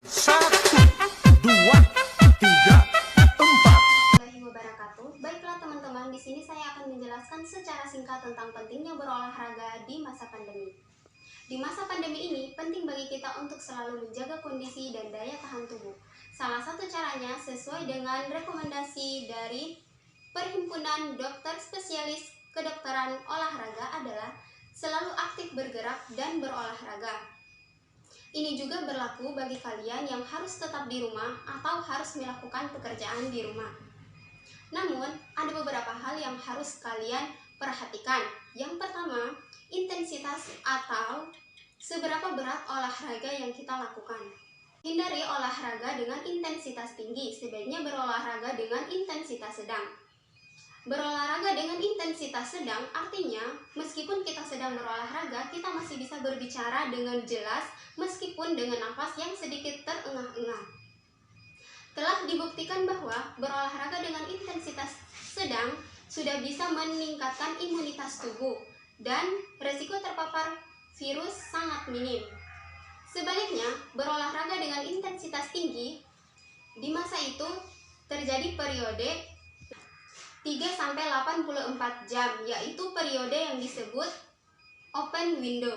Satu, dua, tiga, empat. Wabarakatuh. Baiklah teman-teman, di sini saya akan menjelaskan secara singkat tentang pentingnya berolahraga di masa pandemi. Di masa pandemi ini, penting bagi kita untuk selalu menjaga kondisi dan daya tahan tubuh. Salah satu caranya sesuai dengan rekomendasi dari Perhimpunan Dokter Spesialis Kedokteran Olahraga adalah selalu aktif bergerak dan berolahraga. Ini juga berlaku bagi kalian yang harus tetap di rumah atau harus melakukan pekerjaan di rumah. Namun, ada beberapa hal yang harus kalian perhatikan. Yang pertama, intensitas atau seberapa berat olahraga yang kita lakukan. Hindari olahraga dengan intensitas tinggi, sebaiknya berolahraga dengan intensitas sedang. Berolahraga dengan intensitas sedang artinya meskipun kita sedang berolahraga, kita masih bisa berbicara dengan jelas meskipun dengan nafas yang sedikit terengah-engah. Telah dibuktikan bahwa berolahraga dengan intensitas sedang sudah bisa meningkatkan imunitas tubuh dan resiko terpapar virus sangat minim. Sebaliknya, berolahraga dengan intensitas tinggi di masa itu terjadi periode 3-84 jam, yaitu periode yang disebut open window,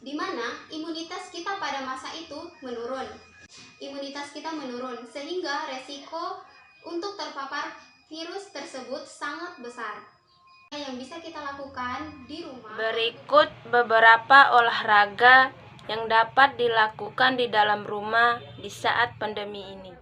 di mana imunitas kita pada masa itu menurun. Imunitas kita menurun, sehingga resiko untuk terpapar virus tersebut sangat besar. Yang bisa kita lakukan di rumah. Berikut beberapa olahraga yang dapat dilakukan di dalam rumah di saat pandemi ini.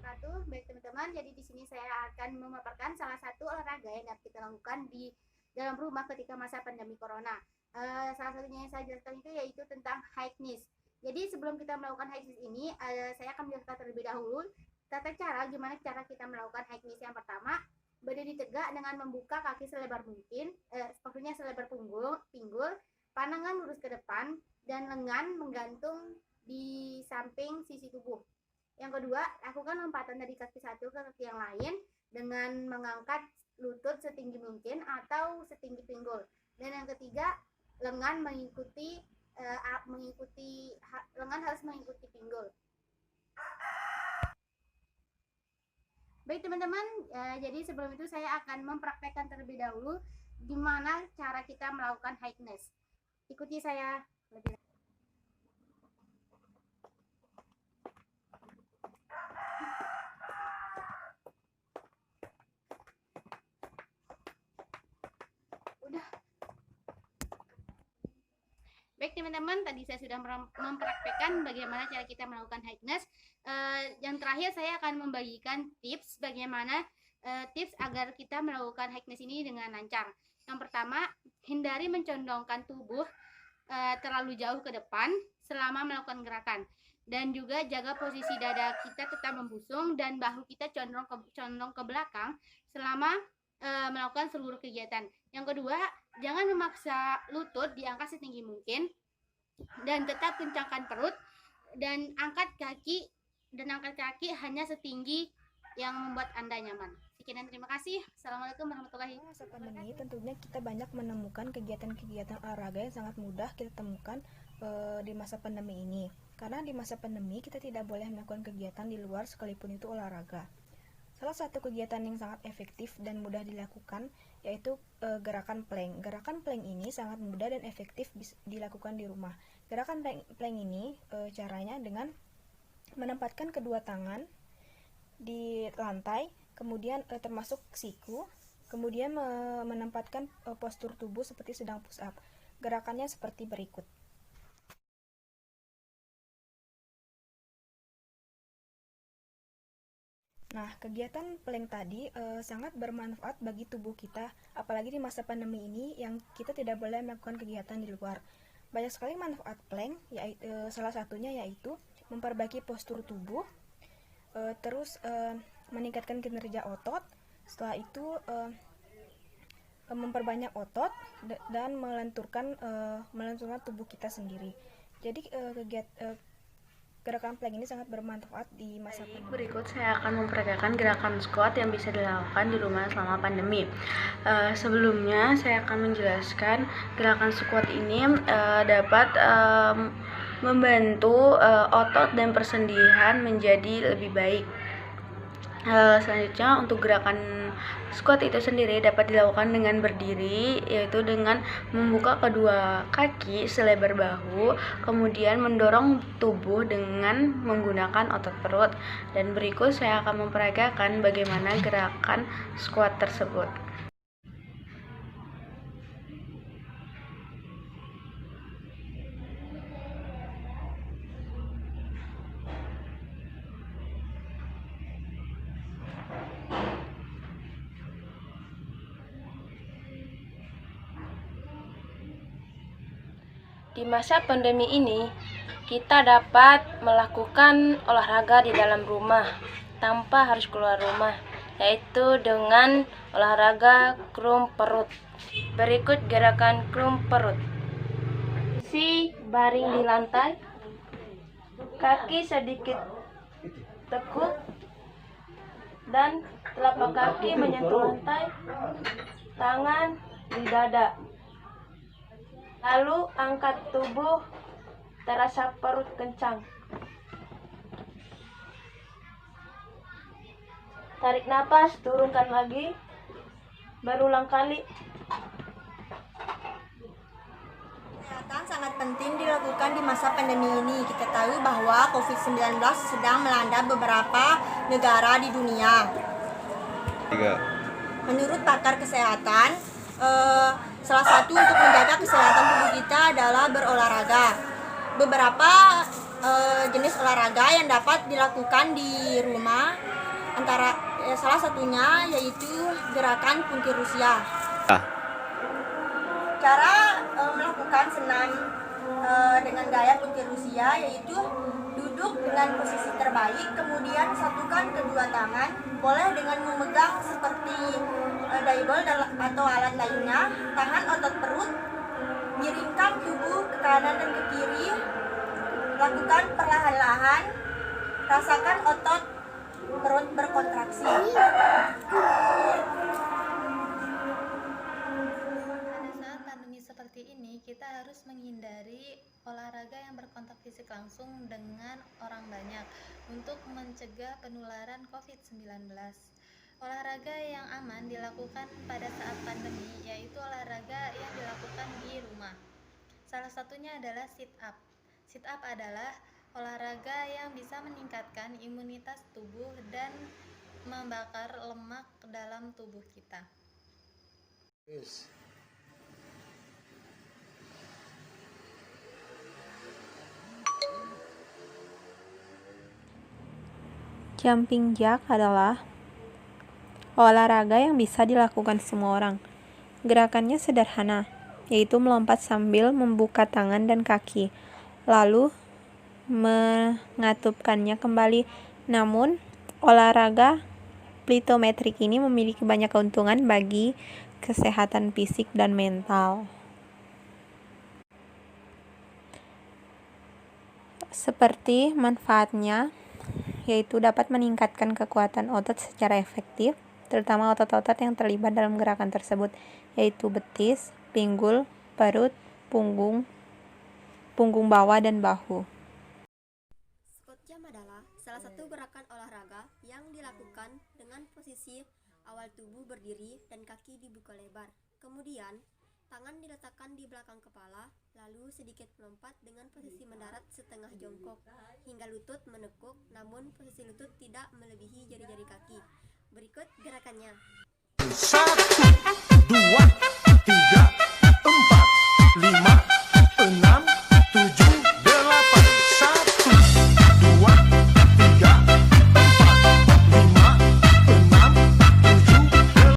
Baik teman-teman, jadi di sini saya akan memaparkan salah satu olahraga yang dapat kita lakukan di dalam rumah ketika masa pandemi corona. Salah satunya yang saya jelaskan itu yaitu tentang high knees. Jadi sebelum kita melakukan high knees ini, saya akan menjelaskan terlebih dahulu tata cara gimana cara kita melakukan high knees. Yang pertama, berdiri tegak dengan membuka kaki selebar mungkin, sepatunya selebar pinggul, pandangan lurus ke depan, dan lengan menggantung di samping sisi tubuh. Yang kedua, lakukan lompatan dari kaki satu ke kaki yang lain dengan mengangkat lutut setinggi mungkin atau setinggi pinggul. Dan yang ketiga, lengan lengan harus mengikuti pinggul. Baik teman-teman, jadi sebelum itu saya akan mempraktekkan terlebih dahulu gimana cara kita melakukan high knees. Ikuti saya lebih lanjut. Baik teman-teman, tadi saya sudah mempraktekkan bagaimana cara kita melakukan high knees. Yang terakhir saya akan membagikan tips bagaimana tips agar kita melakukan high knees ini dengan lancar. Yang pertama, hindari mencondongkan tubuh terlalu jauh ke depan selama melakukan gerakan, dan juga jaga posisi dada kita tetap membusung dan bahu kita condong ke belakang selama melakukan seluruh kegiatan. Yang kedua, jangan memaksa lutut diangkat setinggi mungkin dan tetap kencangkan perut dan angkat kaki hanya setinggi yang membuat Anda nyaman. Sekian dan terima kasih. Assalamualaikum warahmatullahi wabarakatuh. Masa pandemi tentunya kita banyak menemukan kegiatan-kegiatan olahraga yang sangat mudah kita temukan di masa pandemi ini. Karena di masa pandemi kita tidak boleh melakukan kegiatan di luar sekalipun itu olahraga. Salah satu kegiatan yang sangat efektif dan mudah dilakukan yaitu gerakan plank. Gerakan plank ini sangat mudah dan efektif dilakukan di rumah. Gerakan plank ini caranya dengan menempatkan kedua tangan di lantai, kemudian termasuk siku, kemudian menempatkan postur tubuh seperti sedang push up. Gerakannya seperti berikut. Nah, kegiatan plank tadi sangat bermanfaat bagi tubuh kita, apalagi di masa pandemi ini yang kita tidak boleh melakukan kegiatan di luar. Banyak sekali manfaat plank, yaitu salah satunya yaitu memperbaiki postur tubuh, terus meningkatkan kinerja otot, setelah itu memperbanyak otot dan melenturkan tubuh kita sendiri. Jadi gerakan plank ini sangat bermanfaat di masa pandemi. Berikut saya akan memperagakan gerakan squat yang bisa dilakukan di rumah selama pandemi. Sebelumnya saya akan menjelaskan gerakan squat ini dapat membantu otot dan persendian menjadi lebih baik. Selanjutnya untuk gerakan squat itu sendiri dapat dilakukan dengan berdiri, yaitu dengan membuka kedua kaki selebar bahu, kemudian mendorong tubuh dengan menggunakan otot perut. Dan berikut saya akan memperagakan bagaimana gerakan squat tersebut. Di masa pandemi ini, kita dapat melakukan olahraga di dalam rumah tanpa harus keluar rumah, yaitu dengan olahraga krum perut. Berikut gerakan krum perut. Posisi baring di lantai, kaki sedikit tekuk, dan telapak kaki menyentuh lantai, tangan di dada. Lalu angkat tubuh, terasa perut kencang. Tarik napas, turunkan lagi. Berulang kali. Kesehatan sangat penting dilakukan di masa pandemi ini. Kita tahu bahwa COVID-19 sedang melanda beberapa negara di dunia. Menurut pakar kesehatan, salah satu untuk menjaga kesehatan tubuh kita adalah berolahraga. Beberapa jenis olahraga yang dapat dilakukan di rumah, salah satunya yaitu gerakan pungkir Rusia. Cara melakukan senam dengan gaya pungkir Rusia yaitu duduk dengan posisi terbaik, kemudian satukan kedua tangan, boleh dengan memegang seperti diable atau alat lainnya, tahan otot perut, miringkan tubuh ke kanan dan ke kiri, lakukan perlahan-lahan, rasakan otot perut berkontraksi. Pada saat pandemi seperti ini, kita harus menghindari olahraga yang berkontak fisik langsung dengan orang banyak untuk mencegah penularan COVID-19. Olahraga yang aman dilakukan pada saat pandemi, yaitu olahraga yang dilakukan di rumah. Salah satunya adalah sit up. Sit up adalah olahraga yang bisa meningkatkan imunitas tubuh dan membakar lemak dalam tubuh kita. Jumping jack adalah olahraga yang bisa dilakukan semua orang. Gerakannya sederhana, yaitu melompat sambil membuka tangan dan kaki, lalu mengatupkannya kembali. Namun, olahraga plyometrik ini memiliki banyak keuntungan bagi kesehatan fisik dan mental. Seperti manfaatnya, yaitu dapat meningkatkan kekuatan otot secara efektif, terutama otot-otot yang terlibat dalam gerakan tersebut, yaitu betis, pinggul, perut, punggung bawah, dan bahu. Squat jump adalah salah satu gerakan olahraga yang dilakukan dengan posisi awal tubuh berdiri dan kaki dibuka lebar. Kemudian, tangan diletakkan di belakang kepala, lalu sedikit melompat dengan posisi mendarat setengah jongkok hingga lutut menekuk, namun posisi lutut tidak melebihi jari-jari kaki. Berikut gerakannya. 1, 2